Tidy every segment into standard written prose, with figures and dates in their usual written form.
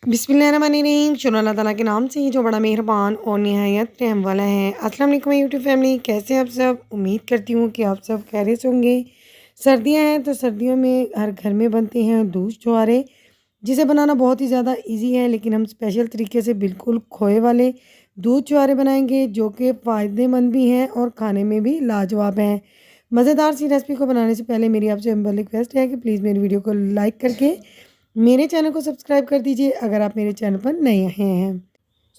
बिस्मिल्लाहिर्रहमानिर्रहीम। शुरू अल्लाह ताला के नाम से ही जो बड़ा मेहरबान और निहायत रहम वाला है। अस्सलाम वालेकुम यूट्यूब फैमिली, कैसे हैं आप सब? उम्मीद करती हूँ कि आप सब खैरियत से होंगे। सर्दियाँ हैं तो सर्दियों में हर घर में बनते हैं दूध छुआरे, जिसे बनाना बहुत ही ज़्यादा ईजी है। लेकिन हम स्पेशल तरीके से बिल्कुल खोए वाले दूध छुआरे बनाएंगे जो कि फ़ायदेमंद भी हैं और खाने में भी लाजवाब हैं। मज़ेदार सी रेसिपी को बनाने से पहले मेरी आपसे हम्बल रिक्वेस्ट है कि प्लीज़ मेरी वीडियो को लाइक करके मेरे चैनल को सब्सक्राइब कर दीजिए अगर आप मेरे चैनल पर नए आए हैं।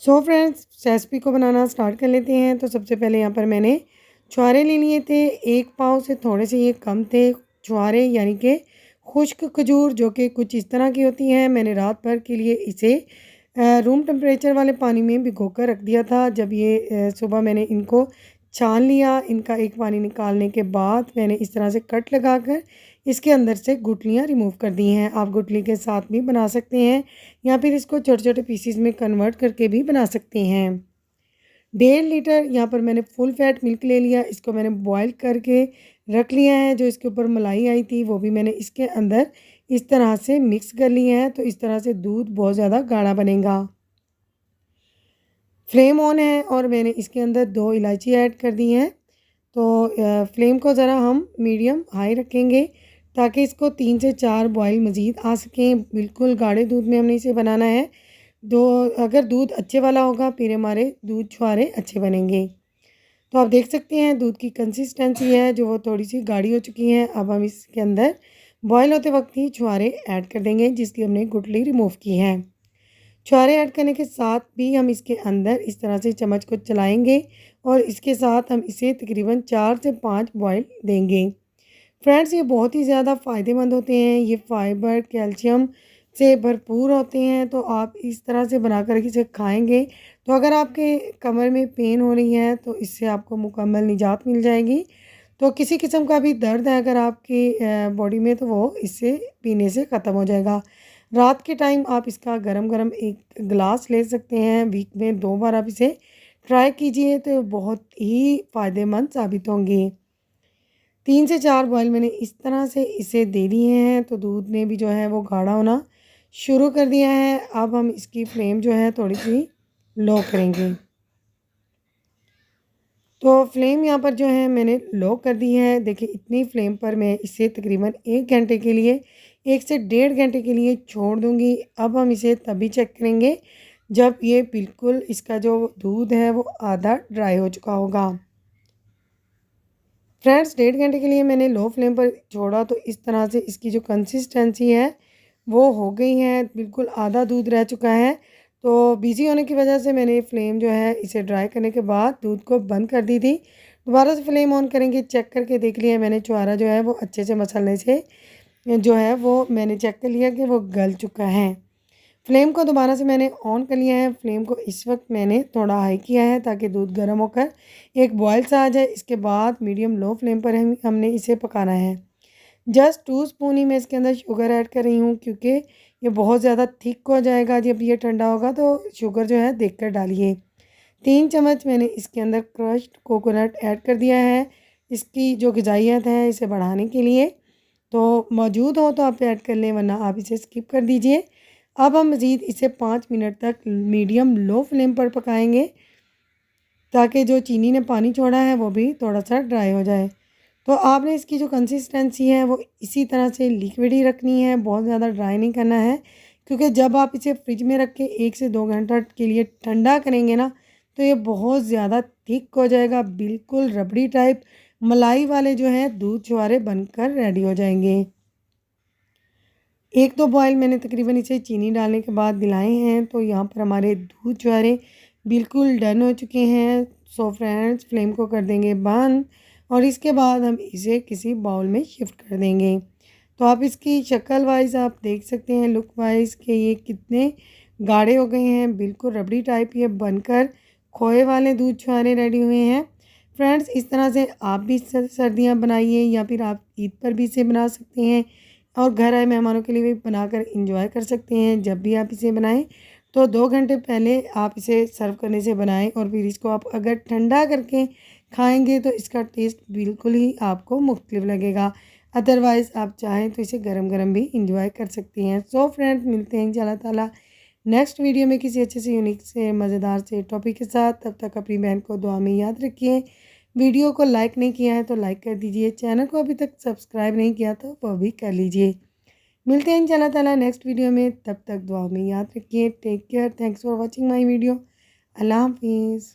सो फ्रेंड्स, रेसिपी को बनाना स्टार्ट कर लेते हैं। तो सबसे पहले यहाँ पर मैंने छुहारे ले लिए थे। एक पाव से थोड़े से ये कम थे छुहारे, यानी कि खुश्क खजूर, जो कि कुछ इस तरह की होती हैं। मैंने रात भर के लिए इसे रूम टेम्परेचर वाले पानी में भिगो कर रख दिया था। जब ये सुबह मैंने इनको छान लिया, इनका एक पानी निकालने के बाद मैंने इस तरह से कट लगाकर इसके अंदर से गुठलियाँ रिमूव कर दी हैं। आप गुठली के साथ भी बना सकते हैं या फिर इसको छोटे छोटे पीसीज में कन्वर्ट करके भी बना सकते हैं। 1.5 लीटर यहाँ पर मैंने फुल फैट मिल्क ले लिया। इसको मैंने बॉईल करके रख लिया है। जो इसके ऊपर मलाई आई थी वो भी मैंने इसके अंदर इस तरह से मिक्स कर लिया है। तो इस तरह से दूध बहुत ज़्यादा गाढ़ा बनेगा। फ्लेम ऑन है और मैंने इसके अंदर 2 इलायची ऐड कर दी हैं। तो फ्लेम को ज़रा हम मीडियम हाई रखेंगे ताकि इसको 3 से 4 बॉयल मज़ीद आ सकें। बिल्कुल गाढ़े दूध में हमने इसे बनाना है। अगर दूध अच्छे वाला होगा फिर हमारे दूध छुहारे अच्छे बनेंगे। तो आप देख सकते हैं दूध की कंसिस्टेंसी है जो वो थोड़ी सी गाढ़ी हो चुकी है। अब हम इसके अंदर बॉयल होते वक्त ही छुहारे ऐड कर देंगे जिसकी हमने गुठली रिमूव की है। छुहारे ऐड करने के साथ भी हम इसके अंदर इस तरह से चम्मच को चलाएंगे और इसके साथ हम इसे तकरीबन 4 से 5 बॉयल देंगे। फ्रेंड्स, ये बहुत ही ज़्यादा फ़ायदेमंद होते हैं। ये फाइबर कैल्शियम से भरपूर होते हैं। तो आप इस तरह से बनाकर इसे खाएंगे तो अगर आपके कमर में पेन हो रही है तो इससे आपको मुकम्मल निजात मिल जाएगी। तो किसी किस्म का भी दर्द है अगर आपकी बॉडी में तो वो इससे पीने से ख़त्म हो जाएगा। रात के टाइम आप इसका गरम-गरम एक गिलास ले सकते हैं। वीक में 2 बार आप इसे ट्राई कीजिए तो बहुत ही फ़ायदेमंद साबित होंगे। 3 से 4 बॉयल मैंने इस तरह से इसे दे दिए हैं तो दूध ने भी जो है वो गाढ़ा होना शुरू कर दिया है। अब हम इसकी फ्लेम जो है थोड़ी सी लो करेंगे। तो फ्लेम यहाँ पर जो है मैंने लो कर दी है। देखिए इतनी फ्लेम पर मैं इसे तकरीबन 1 घंटे के लिए 1 से 1.5 घंटे के लिए छोड़ दूँगी। अब हम इसे तभी चेक करेंगे जब ये बिल्कुल इसका जो दूध है वो आधा ड्राई हो चुका होगा। फ्रेंड्स, 1.5 घंटे के लिए मैंने लो फ्लेम पर छोड़ा तो इस तरह से इसकी जो कंसिस्टेंसी है वो हो गई है। बिल्कुल आधा दूध रह चुका है। तो बिज़ी होने की वजह से मैंने फ्लेम जो है इसे ड्राई करने के बाद दूध को बंद कर दी थी। दोबारा से फ्लेम ऑन करेंगे, चेक करके देख लिया मैंने छुहारा जो है वो अच्छे से मसलने से जो है वो मैंने चेक कर लिया कि वो गल चुका है। फ्लेम को दोबारा से मैंने ऑन कर लिया है। फ्लेम को इस वक्त मैंने थोड़ा हाई किया है ताकि दूध गर्म होकर एक बॉयल सा आ जाए। इसके बाद मीडियम लो फ्लेम पर हमने इसे पकाना है। जस्ट 2 स्पून ही मैं इसके अंदर शुगर ऐड कर रही हूँ क्योंकि ये बहुत ज़्यादा थिक हो जाएगा। जब ये ठंडा होगा तो शुगर जो है देख कर डालिए। 3 चम्मच मैंने इसके अंदर क्रश्ड कोकोनट ऐड कर दिया है। इसकी जो ग़िज़ाइयत है इसे बढ़ाने के लिए, तो मौजूद हो तो आप ऐड कर लें वरना आप इसे स्किप कर दीजिए। अब हम मज़ीद इसे 5 मिनट तक मीडियम लो फ्लेम पर पकाएंगे ताकि जो चीनी ने पानी छोड़ा है वो भी थोड़ा सा ड्राई हो जाए। तो आपने इसकी जो कंसिस्टेंसी है वो इसी तरह से लिक्विड ही रखनी है, बहुत ज़्यादा ड्राई नहीं करना है। क्योंकि जब आप इसे फ्रिज में रख के 1 से 2 घंटा के लिए ठंडा करेंगे ना तो ये बहुत ज़्यादा थिक हो जाएगा। बिल्कुल रबड़ी टाइप मलाई वाले जो है दूध छुहारे बनकर रेडी हो जाएंगे। 1-2 बॉयल मैंने तकरीबन इसे चीनी डालने के बाद दिलाए हैं। तो यहाँ पर हमारे दूध छुहारे बिल्कुल डन हो चुके हैं। सो फ्रेंड्स, फ्लेम को कर देंगे बंद और इसके बाद हम इसे किसी बाउल में शिफ्ट कर देंगे। तो आप इसकी शक्ल वाइज आप देख सकते हैं, लुक वाइज, कि ये कितने गाढ़े हो गए हैं। बिल्कुल रबड़ी टाइप ये बनकर खोए वाले दूध छुहारे रेडी हुए हैं। फ्रेंड्स, इस तरह से आप भी सर्दियाँ बनाइए या फिर आप ईद पर भी इसे बना सकते हैं और घर आए मेहमानों के लिए भी बनाकर इंजॉय कर सकते हैं। जब भी आप इसे बनाएं तो 2 घंटे पहले आप इसे सर्व करने से बनाएं और फिर इसको आप अगर ठंडा करके खाएंगे तो इसका टेस्ट बिल्कुल ही आपको मुख्तलिफ लगेगा। अदरवाइज़ आप चाहें तो इसे गरम गरम भी इंजॉय कर सकती हैं। सो फ्रेंड्स, मिलते हैं इंशाल्लाह ताला नेक्स्ट वीडियो में किसी अच्छे से यूनिक से मज़ेदार से टॉपिक के साथ। तब तक अपनी बहन को दुआ में याद रखिए। वीडियो को लाइक नहीं किया है तो लाइक कर दीजिए। चैनल को अभी तक सब्सक्राइब नहीं किया तो वो भी कर लीजिए। मिलते हैं इंशाल्लाह ताला नेक्स्ट वीडियो में। तब तक दुआ में याद रखिए। Take care. Thanks for watching my video. अल्लाह हाफिज़।